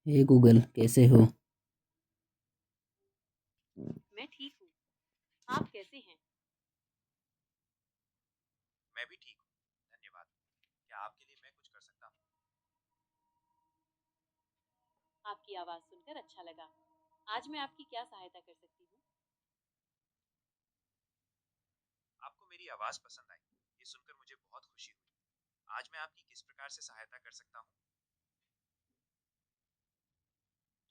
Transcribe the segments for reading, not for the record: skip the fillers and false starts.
हे Google, कैसे हो? मैं ठीक हूँ। आप कैसे हैं? मैं भी ठीक हूँ, धन्यवाद। क्या आपके लिए मैं कुछ कर सकता हूँ? आपकी आवाज़ सुनकर अच्छा लगा। आज मैं आपकी क्या सहायता कर सकती हूँ? आपको मेरी आवाज़ पसंद आई, ये सुनकर मुझे बहुत खुशी हुई। आज मैं आपकी किस प्रकार से सहायता कर सकता हूँ?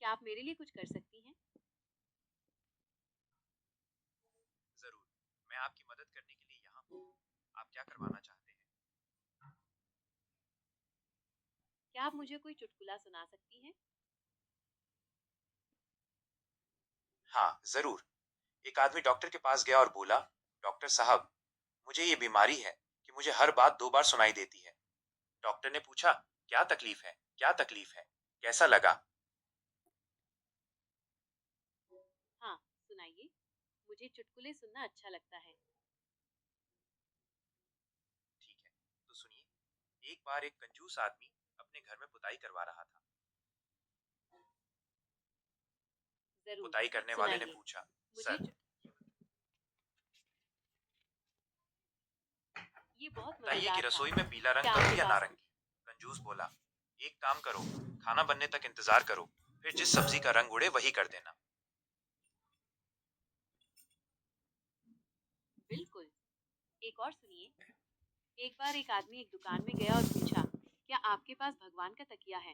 क्या आप मेरे लिए कुछ कर सकती हैं? ज़रूर, मैं आपकी मदद करने के लिए यहाँ हूँ। आप क्या करवाना चाहते हैं? क्या आप मुझे कोई चुटकुला सुना सकती हैं? हाँ, ज़रूर। एक आदमी डॉक्टर के पास गया और बोला, डॉक्टर साहब, मुझे ये बीमारी है कि मुझे हर बात 2 बार सुनाई देती है। डॉक्टर ने पूछा, क्या तकलीफ है? क्या तकलीफ है? कैसा लगा? हाँ, सुनाइए। मुझे चुटकुले सुनना अच्छा लगता है। ठीक है, तो सुनिए। एक बार एक कंजूस आदमी अपने घर में पुताई करवा रहा था। ज़रूर, पुताई करने वाले ने सुनाइए। पूछा, मुझे सर, चुट ये बहुत बताइए कि मज़ेदार था। रसोई में पीला रंग क्या करूं आपके या पास नारंगी? कंजूस बोला, एक काम करो, खाना बनने तक इंतजार करो, फिर जिस सब्जी का रंग उड़े वही कर देना। बिल्कुल। एक और सुनिए। एक बार एक आदमी एक दुकान में गया और पूछा, क्या आपके पास भगवान का तकिया है?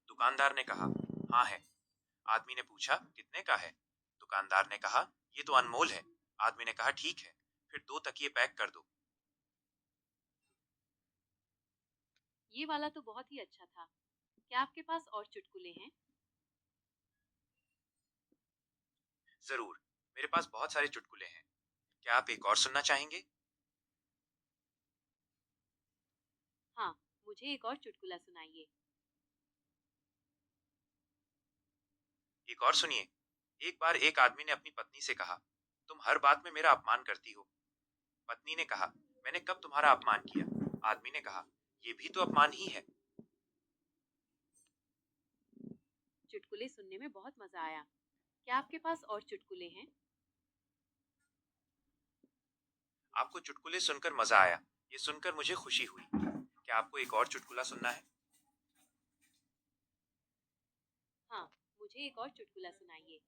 दुकानदार ने कहा, हाँ है। आदमी ने पूछा, कितने का है? दुकानदार ने कहा, ये तो अनमोल है। आदमी ने कहा, ठीक है, फिर 2 तकिए पैक कर दो। ये वाला तो बहुत ही अच्छा था। क्या आपके पास और चुटकुले हैं? जरूर, मेरे पास बहुत सारे चुटकुले हैं। क्या आप एक और सुनना चाहेंगे? हाँ, मुझे एक और चुटकुला सुनाइए। एक और सुनिए। एक बार एक आदमी ने अपनी पत्नी से कहा, तुम हर बात में मेरा अपमान करती हो। पत्नी ने कहा, मैंने कब तुम्हारा अपमान किया? आदमी ने कहा, ये भी तो अपमान ही है। चुटकुले सुनने में बहुत मजा आया। क्या आपके पास और चुटकुले हैं? आपको चुटकुले सुनकर मजा आया, ये सुनकर मुझे खुशी हुई। क्या आपको एक और चुटकुला सुनना है? हाँ, मुझे एक और चुटकुला सुनाइए।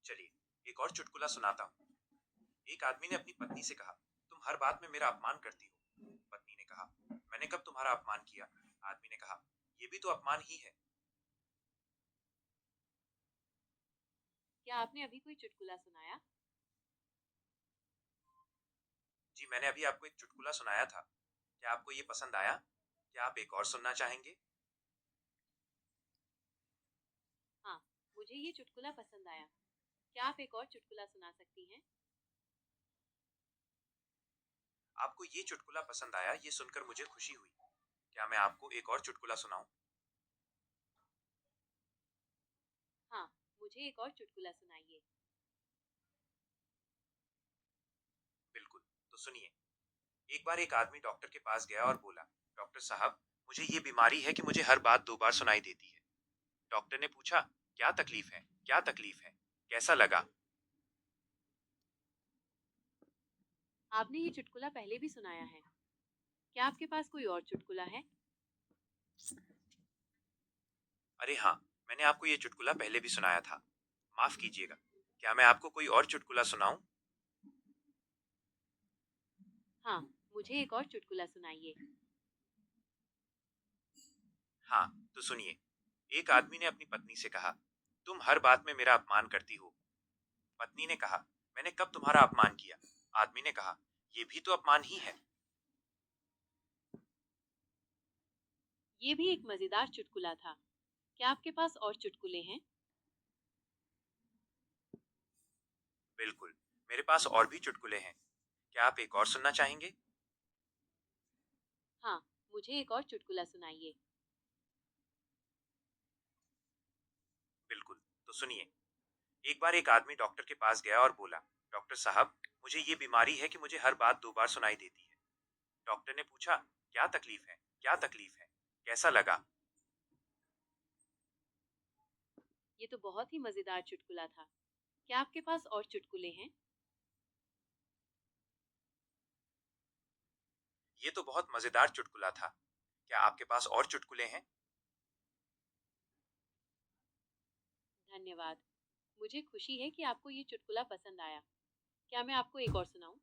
चलिए, एक और चुटकुला सुनाता हूँ। एक आदमी ने अपनी पत्नी से कहा, तुम हर बात में मेरा अपमान करती हो। पत्नी ने कहा, मैंने कब तुम्हारा अपमान किया? आदमी ने कहा, ये भी तो अपमान ही है। क्या आपने अभी कोई चुटकुला सुनाया? जी, मैंने अभी आपको एक चुटकुला सुनाया था। क्या आपको ये पसंद आया? क्या आप एक और सुनना चाहेंगे? हाँ, मुझे ये चुटकुला पसंद आया। क्या आप एक और चुटकुला सुना सकती हैं? आपको ये चुटकुला पसंद आया, ये सुनकर मुझे खुशी हुई। क्या मैं आपको एक और चुटकुला सुनाऊं? हाँ, मुझे एक और चुटकुला सुनाइए। बिल्कुल, तो सुनिए। एक बार एक आदमी डॉक्टर के पास गया और बोला, डॉक्टर साहब, मुझे ये बीमारी है कि मुझे हर बात 2 बार सुनाई देती है। डॉक्टर ने पूछा, क्या तकलीफ है? क्या तकलीफ है? कैसा लगा? आपने ये चुटकुला पहले भी सुनाया है। क्या आपके पास कोई और चुटकुला है? अरे हाँ, मैंने आपको ये चुटकुला पहले भी सुनाया था। माफ कीजिएगा। क्या मैं आपको कोई और चुटकुला सुनाऊं? हाँ, मुझे एक और चुटकुला सुनाइए। हाँ, तो सुनिए। एक आदमी ने अपनी पत्नी से कहा, तुम हर बात में मेरा अपमान करती हो। पत्नी ने कहा, मैंने कब तुम्हारा अपमान किया? आदमी ने कहा, ये भी तो अपमान ही है। ये भी एक मजेदार चुटकुला था। क्या आपके पास और चुटकुले हैं? बिल्कुल, मेरे पास और भी चुटकुले हैं। क्या आप एक और सुनना चाहेंगे? हाँ, मुझे एक और चुटकुला सुनाइए। बिल्कुल, तो सुनिए। एक बार एक आदमी डॉक्टर के पास गया और बोला, डॉक्टर साहब, मुझे ये बीमारी है कि मुझे हर बात 2 बार सुनाई देती है। डॉक्टर ने पूछा, क्या तकलीफ है? क्या तकलीफ है? कैसा लगा? ये तो बहुत ही मजेदार चुटकुला था। क्या आपके पास और चुटकुले हैं? ये तो बहुत मजेदार चुटकुला था। क्या आपके पास और चुटकुले हैं? धन्यवाद। मुझे खुशी है कि आपको ये चुटकुला पसंद आया। क्या मैं आपको एक और सुनाऊं?